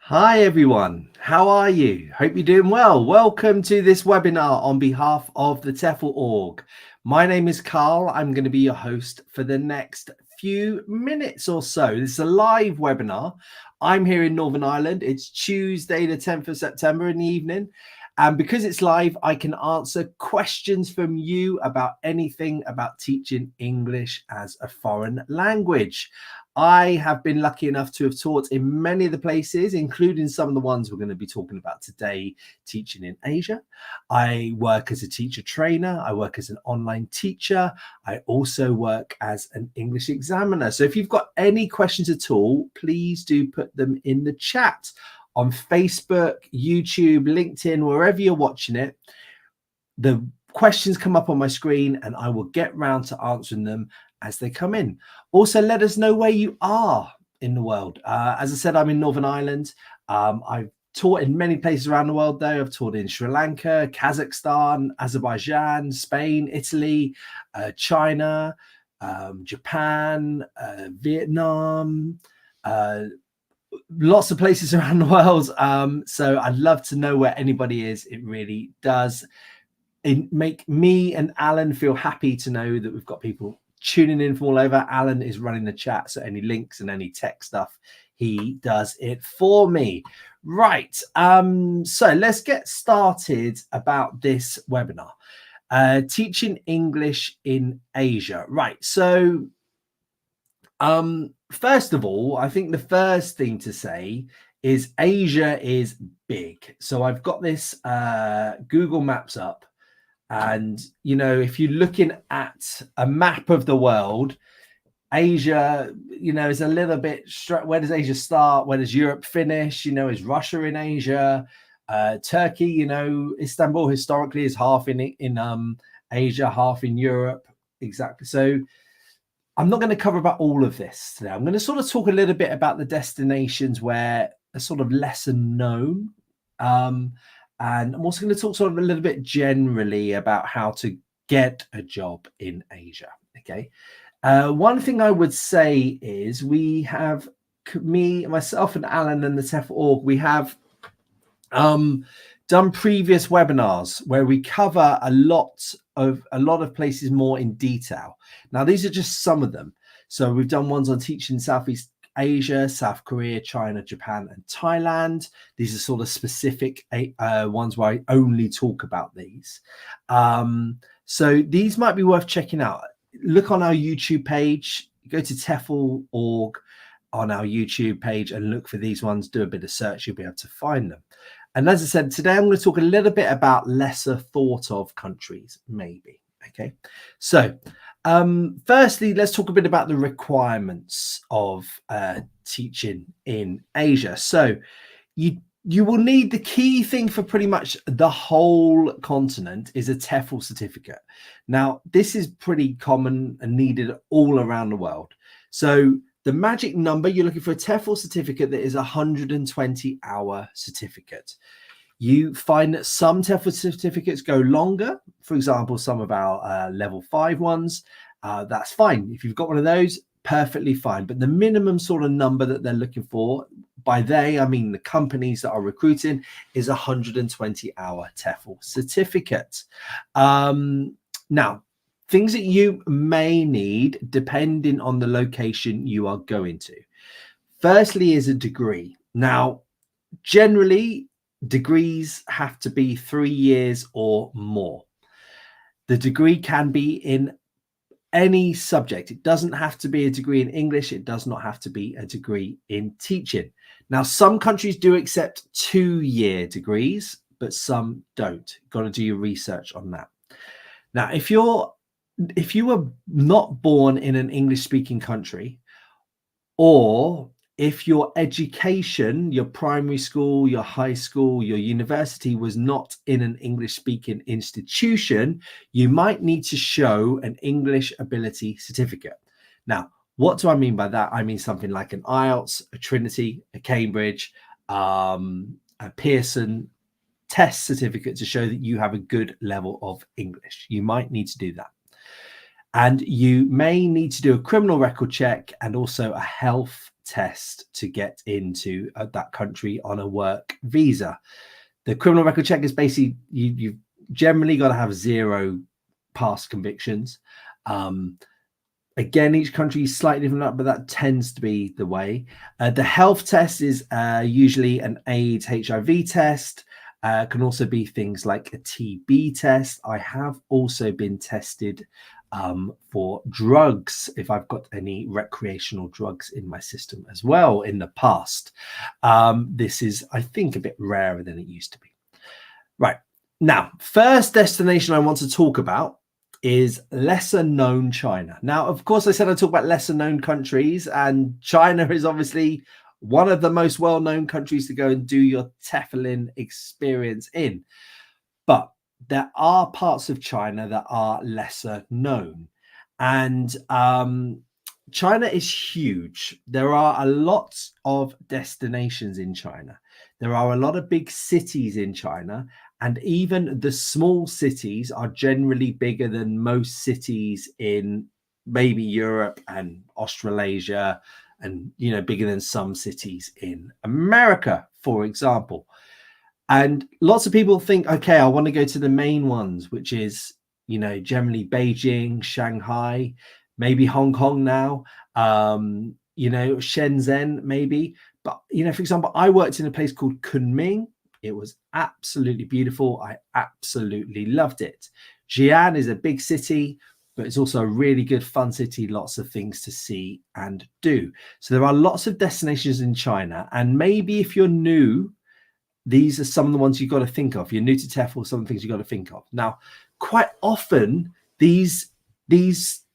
Hi everyone, how are you? Hope you're doing well. Welcome to this webinar on behalf of the TEFL org. My name is Carl. I'm going to be your host for the next few minutes or so. This is a live webinar. I'm here in Northern Ireland. It's Tuesday, the 10th of September in the evening. And because it's live, I can answer questions from you about anything about teaching English as a foreign language. I have been lucky enough to have taught in many of the places, including some of the ones we're going to be talking about today, teaching in Asia. I work as a teacher trainer. I work as an online teacher. I also work as an English examiner. So if you've got any questions at all, please do put them in the chat on Facebook, YouTube, LinkedIn, wherever you're watching it. The questions come up on my screen and I will get round to answering them as they come in. Also, let us know where you are in the world. As I said, I'm in Northern Ireland. I've taught in many places around the world, though. I've taught in Sri Lanka, Kazakhstan, Azerbaijan, Spain, Italy, China, Japan, Vietnam, lots of places around the world. So I'd love to know where anybody is. It really does make me and Alan feel happy to know that we've got people tuning in from all over. Alan is running the chat, so any links and any tech stuff, he does it for me. Right. So let's get started about this webinar. Teaching English in Asia. Right. So first of all, I think the first thing to say is Asia is big. So I've got this Google Maps up. And, you know, if you're looking at a map of the world, Asia, you know, is a little bit, where does Asia start? Where does Europe finish? You know, is Russia in Asia? Turkey, you know, Istanbul historically is half in Asia, half in Europe. Exactly. So I'm not going to cover about all of this today. I'm going to sort of talk a little bit about the destinations where are sort of lesser known. And I'm also going to talk sort of a little bit generally about how to get a job in Asia. Okay. One thing I would say is we have myself and Alan and the TEFL org, we have done previous webinars where we cover a lot of places more in detail. Now, these are just some of them. So we've done ones on teaching Southeast Asia, South Korea, China, Japan, and Thailand. These are sort of specific ones where I only talk about these. So these might be worth checking out. Look on our YouTube page, go to TEFL org on our YouTube page and look for these ones, do a bit of search, you'll be able to find them. And as I said, today I'm going to talk a little bit about lesser thought of countries, maybe. Okay, so firstly, let's talk a bit about the requirements of teaching in Asia. So you will need, the key thing for pretty much the whole continent is a TEFL certificate. Now, this is pretty common and needed all around the world. So the magic number, you're looking for a TEFL certificate that is a 120-hour certificate. You find that some TEFL certificates go longer. For example, some of our level 5 ones, that's fine. If you've got one of those, perfectly fine. But the minimum sort of number that they're looking for, by they, I mean the companies that are recruiting, is a 120-hour TEFL certificate. Now, things that you may need depending on the location you are going to. Firstly is a degree. Now, generally, degrees have to be 3 years or more. The degree can be in any subject. It doesn't have to be a degree in English. It does not have to be a degree in teaching. Now, some countries do accept 2-year degrees, but some don't. Got to do your research on that. Now, if you were not born in an English-speaking country, or if your education, your primary school, your high school, your university was not in an English-speaking institution, you might need to show an English ability certificate. Now, what do I mean by that? I mean something like an IELTS, a Trinity, a Cambridge, a Pearson test certificate to show that you have a good level of English. You might need to do that. And you may need to do a criminal record check and also a health test to get into that country on a work visa. The criminal record check is basically you've generally got to have 0 past convictions. Again, each country is slightly different, but that tends to be the way. The health test is usually an AIDS HIV test. Can also be things like a TB test. I have also been tested for drugs, if I've got any recreational drugs in my system as well in the past. This is, I think, a bit rarer than it used to be. Right. Now, first destination I want to talk about is lesser known China. Now, of course, I said I'd talk about lesser known countries, and China is obviously one of the most well-known countries to go and do your TEFL experience in. But there are parts of China that are lesser known. And China is huge. There are a lot of destinations in China. There are a lot of big cities in China, and even the small cities are generally bigger than most cities in maybe Europe and Australasia, and bigger than some cities in America, for example. And lots of people think, okay, I want to go to the main ones, which is generally Beijing, Shanghai, maybe Hong Kong now, Shenzhen maybe. But for example, I worked in a place called Kunming. It was absolutely beautiful. I absolutely loved it. Xi'an is a big city, but it's also a really good fun city, lots of things to see and do. So there are lots of destinations in China. And maybe if you're new, these are some of the ones you've got to think of. You're new to TEFL, some of the things you've got to think of. Now, quite often, these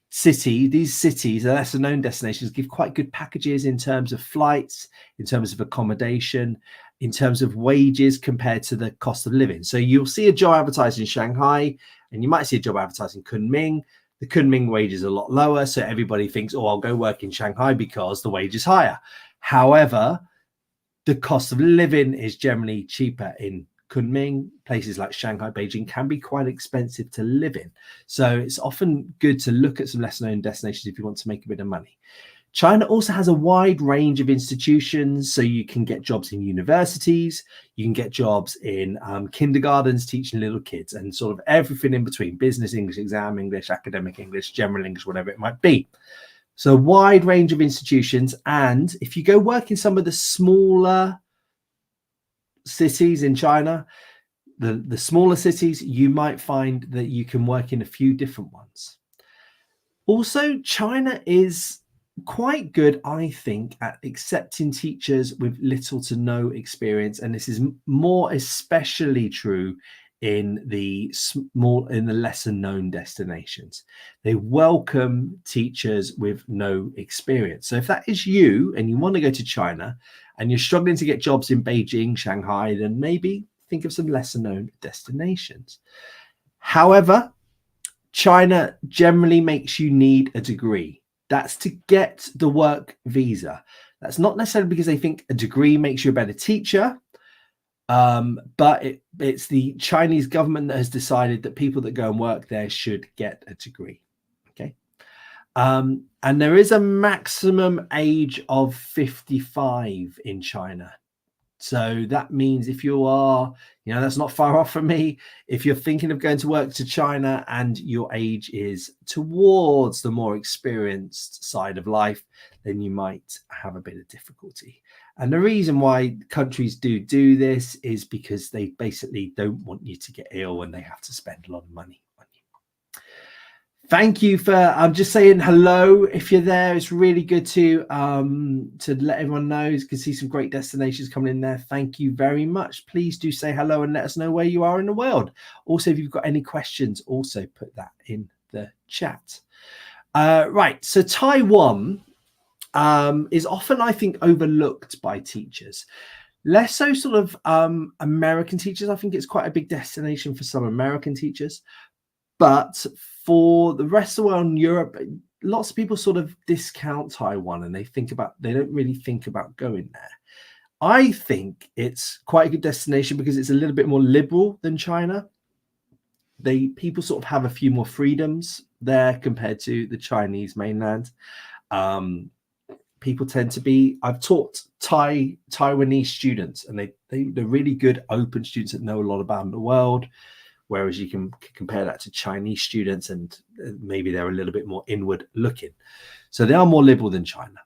cities, lesser known destinations, give quite good packages in terms of flights, in terms of accommodation, in terms of wages compared to the cost of living. So you'll see a job advertised in Shanghai, and you might see a job advertised in Kunming. The Kunming wage is a lot lower, so everybody thinks, oh, I'll go work in Shanghai because the wage is higher. However, the cost of living is generally cheaper in Kunming. Places like Shanghai, Beijing can be quite expensive to live in. So it's often good to look at some lesser known destinations if you want to make a bit of money. China also has a wide range of institutions. So you can get jobs in universities, you can get jobs in kindergartens teaching little kids, and sort of everything in between: business English, exam English, academic English, general English, whatever it might be. So a wide range of institutions. And if you go work in some of the smaller cities in China, the smaller cities, you might find that you can work in a few different ones. Also, China is quite good, I think, at accepting teachers with little to no experience. And this is more especially true in the lesser known destinations. They welcome teachers with no experience. So if that is you and you want to go to China and you're struggling to get jobs in Beijing, Shanghai, then maybe think of some lesser known destinations. However, China generally makes you need a degree. That's to get the work visa. That's not necessarily because they think a degree makes you a better teacher. But it's the Chinese government that has decided that people that go and work there should get a degree. Okay. And there is a maximum age of 55 in China. So that means if you are, that's not far off from me. If you're thinking of going to work to China and your age is towards the more experienced side of life, then you might have a bit of difficulty. And the reason why countries do this is because they basically don't want you to get ill and they have to spend a lot of money on you. Thank you for, I'm just saying hello if you're there. It's really good to let everyone know. You can see some great destinations coming in there. Thank you very much. Please do say hello and let us know where you are in the world. Also, if you've got any questions, also put that in the chat. Right, so Taiwan is often, I think, overlooked by teachers. Less so sort of American teachers. I think it's quite a big destination for some American teachers. But for the rest of the world in Europe, lots of people sort of discount Taiwan and they don't really think about going there. I think it's quite a good destination because it's a little bit more liberal than China. People sort of have a few more freedoms there compared to the Chinese mainland. people tend to be. I've taught Taiwanese students, and they're really good, open students that know a lot about the world. Whereas you can compare that to Chinese students, and maybe they're a little bit more inward looking. So they are more liberal than China.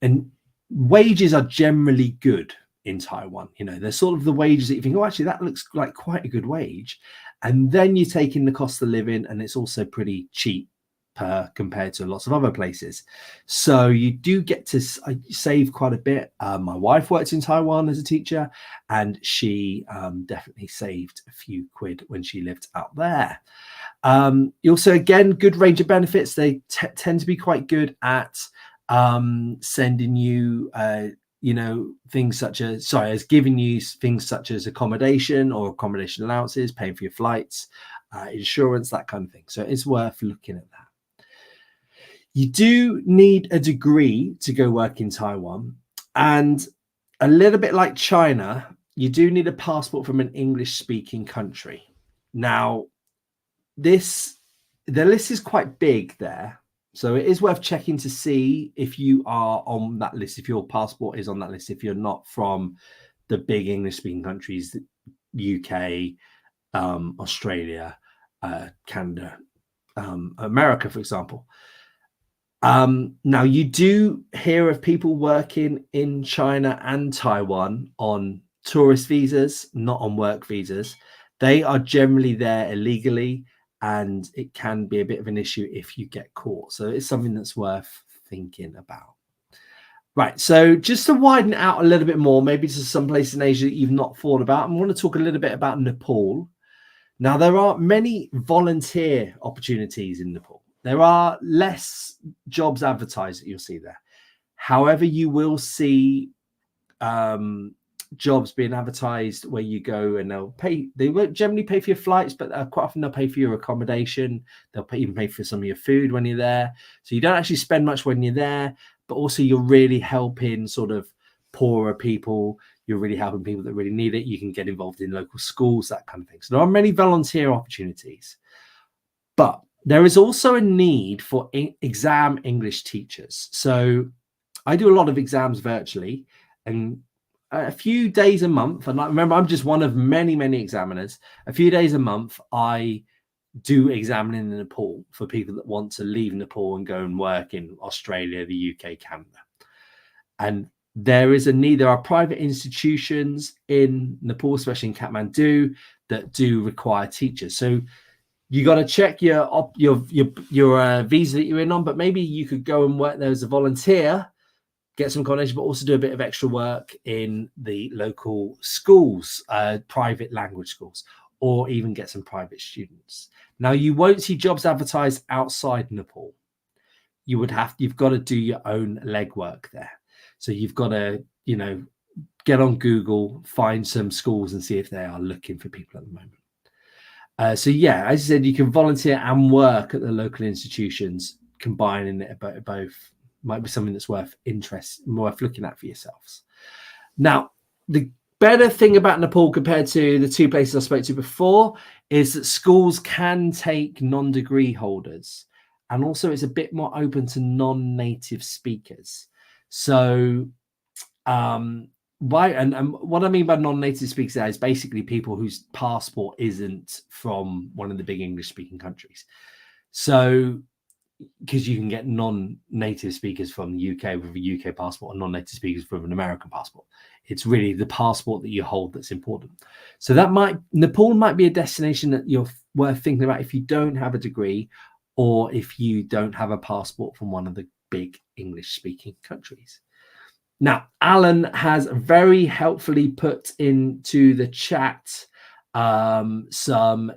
And wages are generally good in Taiwan. You know, they're sort of the wages that you think, oh, actually, that looks like quite a good wage. And then you take in the cost of living, and it's also pretty cheap compared to lots of other places. So you do get to save quite a bit. My wife worked in Taiwan as a teacher, and she definitely saved a few quid when she lived out there. You also, again, good range of benefits. They tend to be quite good at sending you things such as giving you things such as accommodation or accommodation allowances, paying for your flights, insurance, that kind of thing. So it's worth looking at that. You do need a degree to go work in Taiwan, and a little bit like China, you do need a passport from an English-speaking country. Now, the list is quite big there, so it is worth checking to see if you are on that list, if your passport is on that list, if you're not from the big English-speaking countries, UK, Australia, Canada, America, for example. Now, you do hear of people working in China and Taiwan on tourist visas, not on work visas. They are generally there illegally, and it can be a bit of an issue if you get caught. So it's something that's worth thinking about. Right, so just to widen it out a little bit more, maybe to some places in Asia that you've not thought about, I want to talk a little bit about Nepal. Now, there are many volunteer opportunities in Nepal. There are less jobs advertised that you'll see there. However, you will see jobs being advertised where you go and they won't generally pay for your flights, but quite often they'll pay for your accommodation. They'll even pay for some of your food when you're there. So you don't actually spend much when you're there, but also you're really helping sort of poorer people. You're really helping people that really need it. You can get involved in local schools, that kind of thing. So there are many volunteer opportunities, but there is also a need for exam English teachers. So I do a lot of exams virtually, and a few days a month, and I remember I'm just one of many, many examiners. A few days a month, I do examining in Nepal for people that want to leave Nepal and go and work in Australia, the UK, Canada. And there is a need. There are private institutions in Nepal, especially in Kathmandu, that do require teachers. So you got to check your visa that you're in on, but maybe you could go and work there as a volunteer, get some accommodation, but also do a bit of extra work in the local schools, private language schools, or even get some private students. Now, you won't see jobs advertised outside Nepal. You've got to do your own legwork there. So you've got to, get on Google, find some schools and see if they are looking for people at the moment. So yeah, as I said, you can volunteer and work at the local institutions, combining it both might be something that's worth looking at for yourselves. Now, the better thing about Nepal compared to the two places I spoke to before is that schools can take non-degree holders, and also it's a bit more open to non-native speakers. So and what I mean by non-native speakers is basically people whose passport isn't from one of the big English-speaking countries. So, because you can get non-native speakers from the UK with a UK passport and non-native speakers from an American passport. It's really the passport that you hold that's important. So Nepal might be a destination that you're worth thinking about if you don't have a degree, or if you don't have a passport from one of the big English-speaking countries. Now, Alan has very helpfully put into the chat some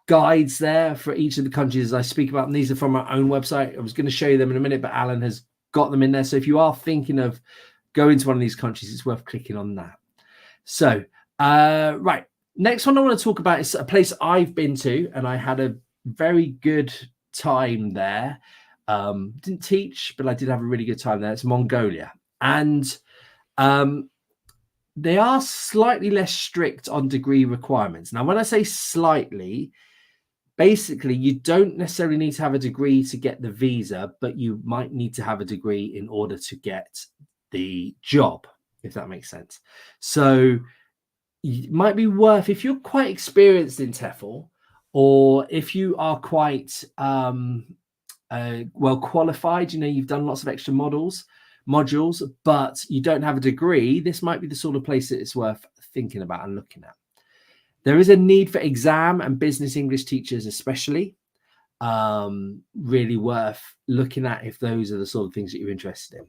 guides there for each of the countries I speak about, and these are from our own website. I was going to show you them in a minute, but Alan has got them in there. So if you are thinking of going to one of these countries, it's worth clicking on that. So, right. Next one I want to talk about is a place I've been to, and I had a very good time there. Didn't teach, but I did have a really good time there. It's Mongolia. And they are slightly less strict on degree requirements. Now, when I say slightly, basically you don't necessarily need to have a degree to get the visa, but you might need to have a degree in order to get the job, if that makes sense. So it might be worth, if you're quite experienced in TEFL, or if you are quite well qualified, you've done lots of extra modules, but you don't have a degree, this might be the sort of place that it's worth thinking about and looking at. There is a need for exam and business English teachers, especially. Really worth looking at if those are the sort of things that you're interested in.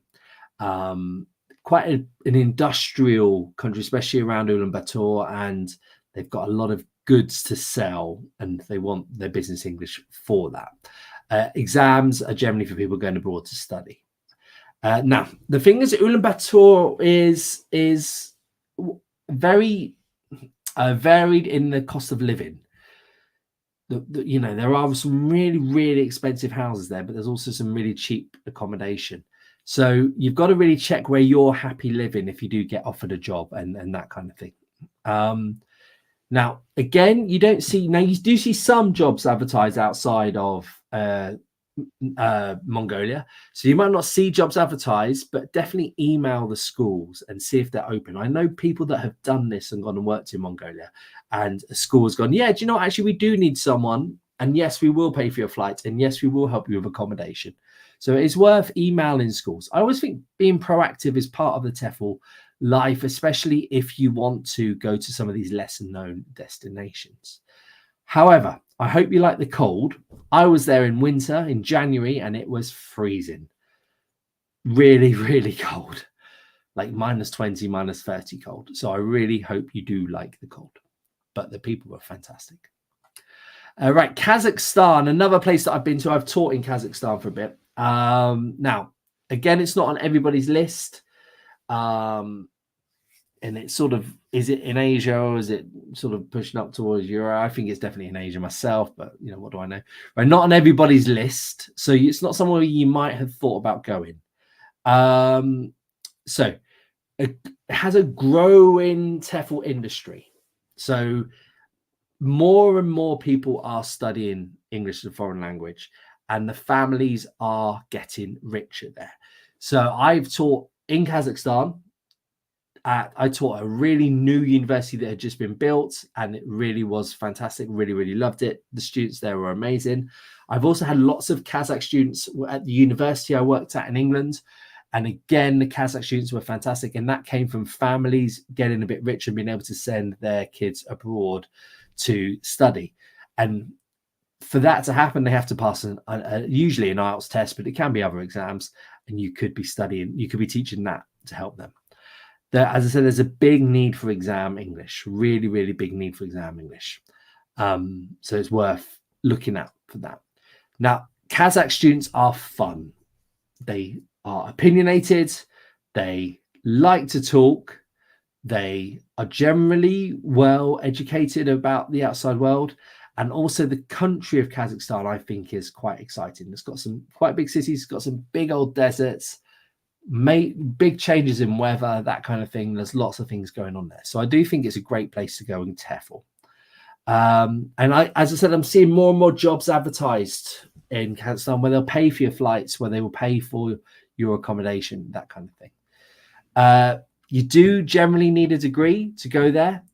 Quite an industrial country, especially around Ulaanbaatar, and they've got a lot of goods to sell, and they want their business English for that. Exams are generally for people going abroad to study. Now, the thing is, Ulaanbaatar is very varied in the cost of living. There are some really, really expensive houses there, but there's also some really cheap accommodation. So you've got to really check where you're happy living if you do get offered a job and that kind of thing. Now, again, you do see some jobs advertised outside of Mongolia. So you might not see jobs advertised, but definitely email the schools and see if they're open. I know people that have done this and gone and worked in Mongolia, and a school has gone, yeah, do you know what? Actually, we do need someone. And yes, we will pay for your flight. And yes, we will help you with accommodation. So it's worth emailing schools. I always think being proactive is part of the TEFL life, especially if you want to go to some of these lesser known destinations. However, I hope you like the cold. I was there in winter in January and it was freezing. Really, really cold. Like -20, -30 cold. So I really hope you do like the cold. But the people were fantastic. Right, Kazakhstan, another place that I've been to. I've taught in Kazakhstan for a bit. Now, again, it's not on everybody's list. And it's sort of, is it in Asia or is it sort of pushing up towards Europe? I think it's definitely in Asia myself, but what do I know? Right, not on everybody's list. So it's not somewhere you might have thought about going. So it has a growing TEFL industry. So more and more people are studying English as a foreign language, and the families are getting richer there. So I've taught in Kazakhstan. I taught a really new university that had just been built, and it really was fantastic. Really, really loved it. The students there were amazing. I've also had lots of Kazakh students at the university I worked at in England. And again, the Kazakh students were fantastic. And that came from families getting a bit rich and being able to send their kids abroad to study. And for that to happen, they have to pass usually an IELTS test, but it can be other exams. And you could be teaching that to help them. As I said, there's a big need for exam English, really, really big need for exam English. So it's worth looking at for that. Now, Kazakh students are fun. They are opinionated. They like to talk. They are generally well educated about the outside world. And also the country of Kazakhstan, I think, is quite exciting. It's got some quite big cities. It's got some big old deserts. Big changes in weather, that kind of thing. There's lots of things going on there. So I do think it's a great place to go in TEFL. And as I said, I'm seeing more and more jobs advertised in Kazakhstan where they'll pay for your flights, where they will pay for your accommodation, that kind of thing. You do generally need a degree to go there.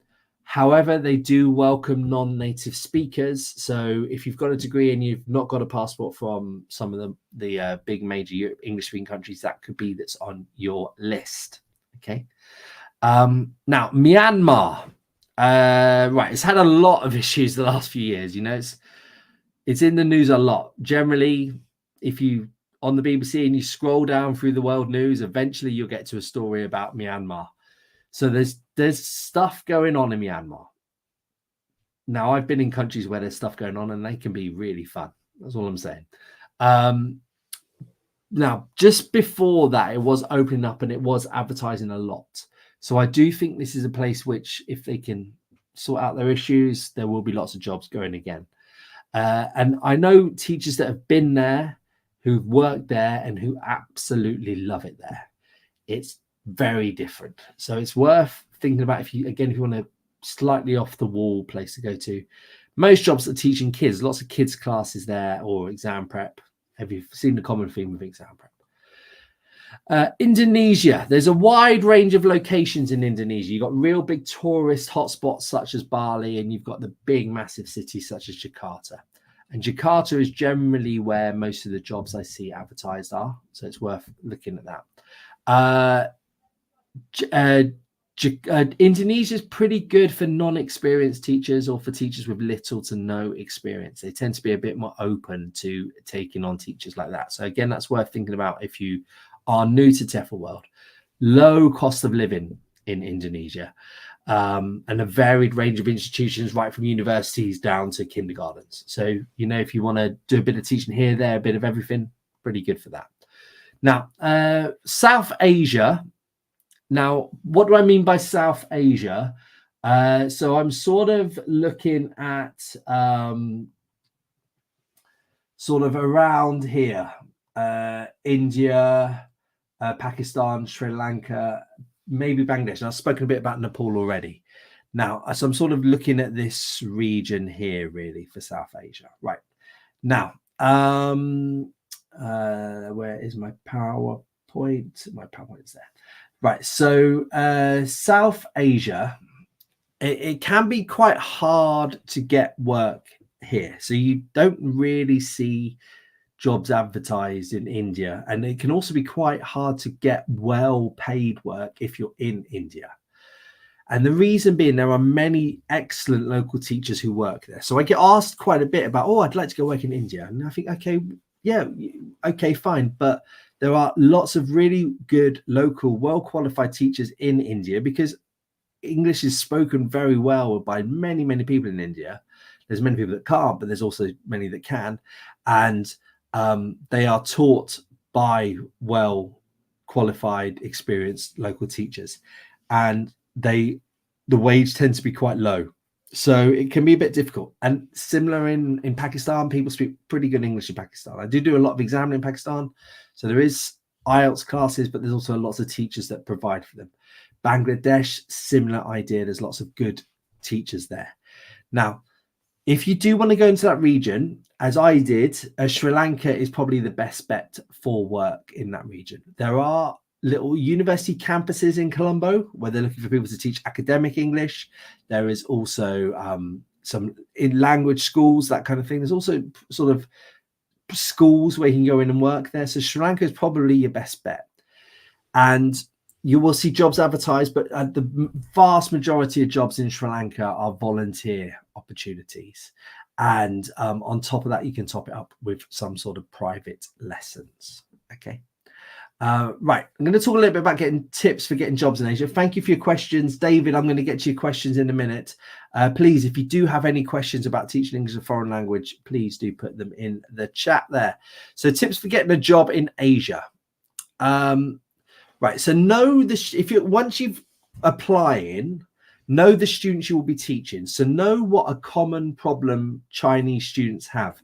However, they do welcome non-native speakers. So if you've got a degree and you've not got a passport from some of the big major English-speaking countries, that could be that's on your list. Okay. Now, Myanmar. Right, it's had a lot of issues the last few years. It's in the news a lot. Generally, if you on the BBC and you scroll down through the world news, eventually you'll get to a story about Myanmar. So there's stuff going on in Myanmar. Now, I've been in countries where there's stuff going on and they can be really fun. That's all I'm saying. Now, just before that, it was opening up and it was advertising a lot. So I do think this is a place which, if they can sort out their issues, there will be lots of jobs going again. And I know teachers that have been there, who've worked there and who absolutely love it there. It's very different. So it's worth thinking about if you want a slightly off the wall place to go to. Most jobs are teaching kids, lots of kids classes there, or exam prep. Have you seen the common theme with exam prep? Indonesia, there's a wide range of locations in Indonesia. You've got real big tourist hotspots such as Bali, and you've got the big massive cities such as Jakarta. And Jakarta is generally where most of the jobs I see advertised are, so it's worth looking at that. Indonesia is pretty good for non-experienced teachers or for teachers with little to no experience. They tend to be a bit more open to taking on teachers like that. So again, that's worth thinking about if you are new to TEFL world. Low cost of living in Indonesia, and a varied range of institutions, right from universities down to kindergartens. So, you know, if you want to do a bit of teaching here, there, a bit of everything, pretty good for that. Now, South Asia. Now, what do I mean by South Asia? So I'm sort of looking at sort of around here, India, Pakistan, Sri Lanka, maybe Bangladesh. And I've spoken a bit about Nepal already. Now, so I'm sort of looking at this region here, really, for South Asia. Right. Now, where is my PowerPoint? My PowerPoint's there. Right. So South Asia, it can be quite hard to get work here. So you don't really see jobs advertised in India, and it can also be quite hard to get well-paid work if you're in India. And the reason being, there are many excellent local teachers who work there. So I get asked quite a bit about, oh, I'd like to go work in India. And I think, okay, yeah, okay, fine. But there are lots of really good local, well-qualified teachers in India, because English is spoken very well by many, many people in India. There's many people that can't, but there's also many that can. And they are taught by well-qualified, experienced local teachers. And the wage tends to be quite low. So it can be a bit difficult. And similar in Pakistan, people speak pretty good English in Pakistan. I do a lot of examining in Pakistan. So there is IELTS classes, but there's also lots of teachers that provide for them. Bangladesh, similar idea. There's lots of good teachers there. Now, if you do want to go into that region, as I did, Sri Lanka is probably the best bet for work in that region. There are little university campuses in Colombo where they're looking for people to teach academic English. There is also some in language schools, that kind of thing. There's also sort of schools where you can go in and work there. So Sri Lanka is probably your best bet. And you will see jobs advertised, but the vast majority of jobs in Sri Lanka are volunteer opportunities. And on top of that, you can top it up with some sort of private lessons. Okay. Right. I'm going to talk a little bit about getting tips for getting jobs in Asia. Thank you for your questions. David, I'm going to get to your questions in a minute. Please, if you do have any questions about teaching English as a foreign language, please do put them in the chat there. So tips for getting a job in Asia. Right. So once you've applying, know the students you will be teaching. So know what a common problem Chinese students have.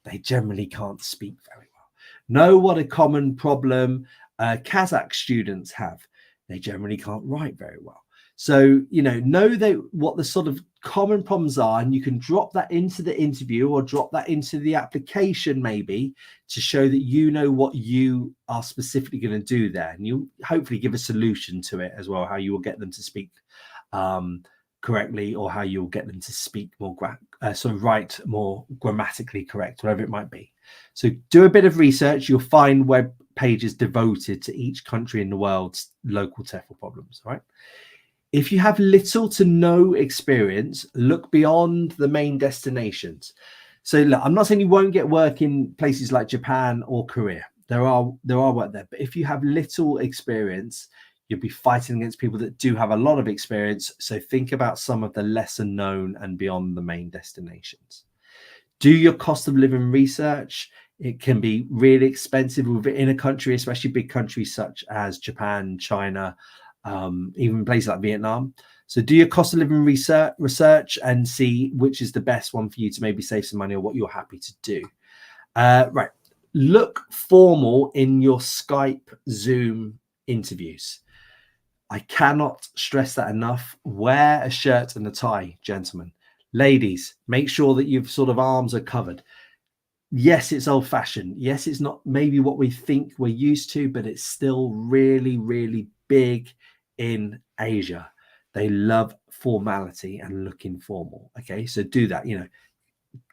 They generally can't speak very well. Know what a common problem Kazakh students have. They generally can't write very well. So, know what the sort of common problems are, and you can drop that into the interview or drop that into the application maybe to show that you know what you are specifically going to do there. And you hopefully give a solution to it as well, how you will get them to speak correctly, or how you'll get them to speak more, write more grammatically correct, whatever it might be. So do a bit of research. You'll find web pages devoted to each country in the world's local TEFL problems, all right? If you have little to no experience, look beyond the main destinations. So look, I'm not saying you won't get work in places like Japan or Korea. There are work there. But if you have little experience, you'll be fighting against people that do have a lot of experience. So think about some of the lesser known and beyond the main destinations. Do your cost of living research. It can be really expensive within a country, especially big countries such as Japan, China, even places like Vietnam. So do your cost of living research and see which is the best one for you to maybe save some money, or what you're happy to do. Right. Look formal in your Skype, Zoom interviews. I cannot stress that enough. Wear a shirt and a tie, gentlemen. Ladies, make sure that you've sort of arms are covered. Yes, it's old fashioned. Yes, it's not maybe what we think we're used to, but it's still really, really big in Asia. They love formality and looking formal. Okay, so do that,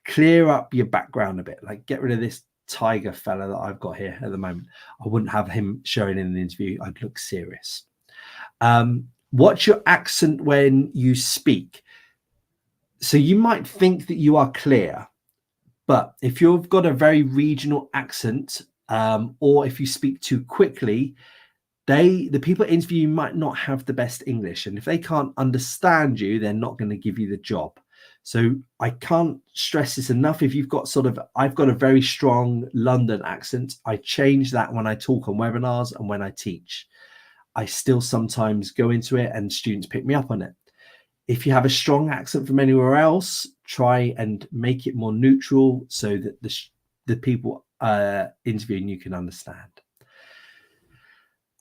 clear up your background a bit, like get rid of this tiger fella that I've got here at the moment. I wouldn't have him showing in an interview. I'd look serious. Watch your accent when you speak. So you might think that you are clear, but if you've got a very regional accent, or if you speak too quickly, the people interview you might not have the best English, and if they can't understand you, they're not going to give you the job. So I can't stress this enough. If you've got I've got a very strong London accent. I change that when I talk on webinars and when I teach. I still sometimes go into it and students pick me up on it. If you have a strong accent from anywhere else, try and make it more neutral so that the people interviewing you can understand.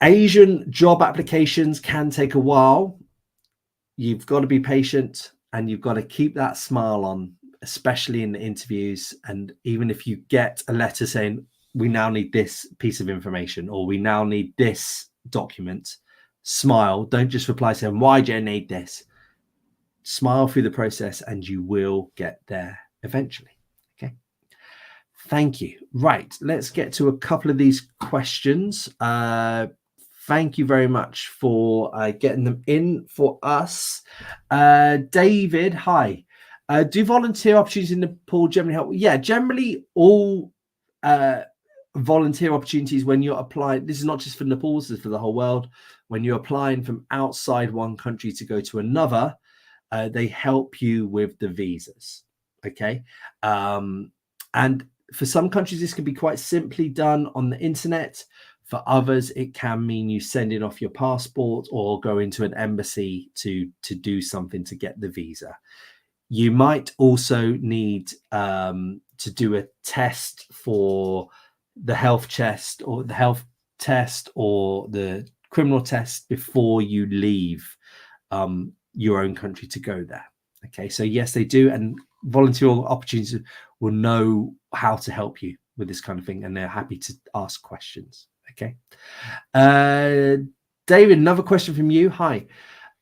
Asian job applications can take a while. You've got to be patient and you've got to keep that smile on, especially in the interviews. And even if you get a letter saying, we now need this piece of information, or we now need this document, smile. Don't just reply saying, why do you need this? Smile through the process and you will get there eventually. Okay. Thank you. Right. Let's get to a couple of these questions. Thank you very much for getting them in for us. David, hi. Do volunteer opportunities in Nepal generally help? Yeah, generally all volunteer opportunities when you're applying. This is not just for Nepal, this is for the whole world. When you're applying from outside one country to go to another, they help you with the visas. Okay. And for some countries, this can be quite simply done on the internet. For others, it can mean you sending off your passport or go into an embassy to do something to get the visa. You might also need to do a test for the health test or the criminal test before you leave your own country to go there. Okay, so yes, they do, and volunteer opportunities will know how to help you with this kind of thing, and they're happy to ask questions. Okay, David, another question from you. Hi.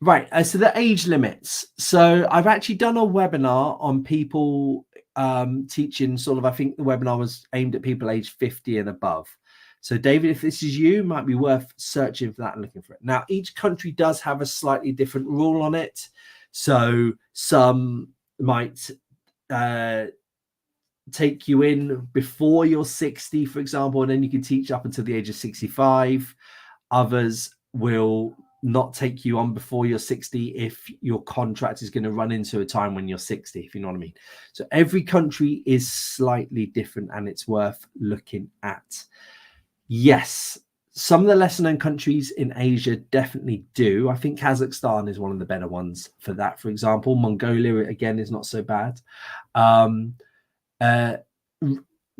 Right, so the age limits. So I've actually done a webinar on people teaching sort of, I think the webinar was aimed at people aged 50 and above. So David, if this is you, might be worth searching for that and looking for it. Now, each country does have a slightly different rule on it. So some might take you in before you're 60, for example, and then you can teach up until the age of 65. Others will not take you on before you're 60 if your contract is going to run into a time when you're 60, if you know what I mean. So every country is slightly different and it's worth looking at. Yes, some of the lesser known countries in Asia definitely do. I think Kazakhstan is one of the better ones for that, for example. Mongolia, again, is not so bad.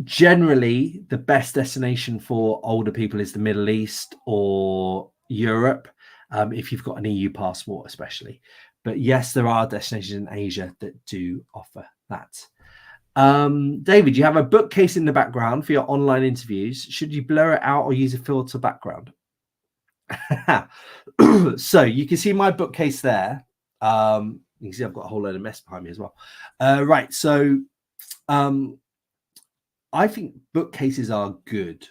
Generally, the best destination for older people is the Middle East or Europe, if you've got an EU passport, especially. But yes, there are destinations in Asia that do offer that. David, you have a bookcase in the background for your online interviews. Should you blur it out or use a filter background? So you can see my bookcase there. You can see I've got a whole load of mess behind me as well. Right, so I think bookcases are good.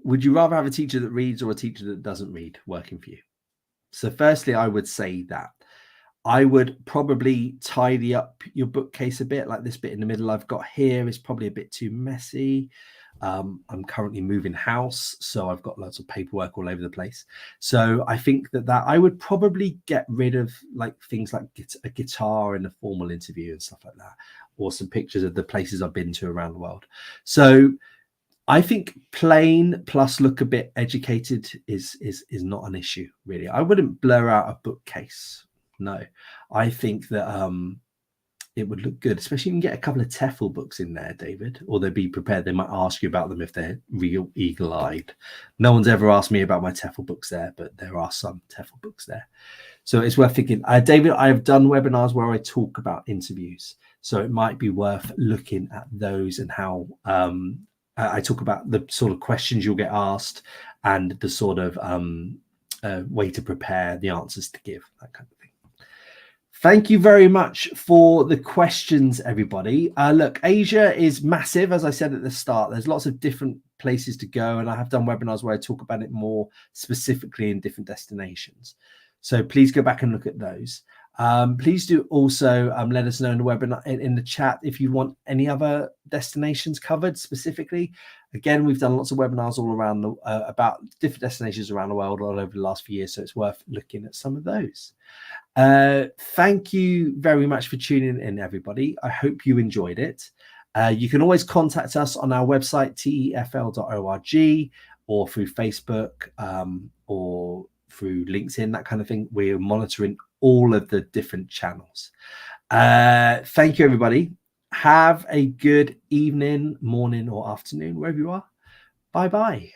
Would you rather have a teacher that reads or a teacher that doesn't read working for you? So firstly, I would say that I would probably tidy up your bookcase a bit. Like this bit in the middle I've got here is probably a bit too messy. I'm currently moving house, so I've got lots of paperwork all over the place. So I think that I would probably get rid of like things like a guitar in a formal interview and stuff like that, or some pictures of the places I've been to around the world. So I think plain plus look a bit educated is not an issue, really. I wouldn't blur out a bookcase. No, I think that it would look good, especially you can get a couple of TEFL books in there, David, or they'd be prepared. They might ask you about them if they're real eagle-eyed. No one's ever asked me about my TEFL books there, but there are some TEFL books there. So it's worth thinking. David, I have done webinars where I talk about interviews. So it might be worth looking at those and how I talk about the sort of questions you'll get asked and the sort of way to prepare the answers to give, that kind of thing. Thank you very much for the questions, everybody. Look, Asia is massive, as I said at the start. There's lots of different places to go, and I have done webinars where I talk about it more specifically in different destinations. So please go back and look at those. Please do also let us know in the webinar, in the chat, if you want any other destinations covered specifically. Again, we've done lots of webinars all around about different destinations around the world all over the last few years, so it's worth looking at some of those. Thank you very much for tuning in, everybody. I hope you enjoyed it. You can always contact us on our website, tefl.org, or through Facebook, or through LinkedIn, that kind of thing. We're monitoring all of the different channels. Thank you, everybody. Have a good evening, morning, or afternoon, wherever you are. Bye-bye.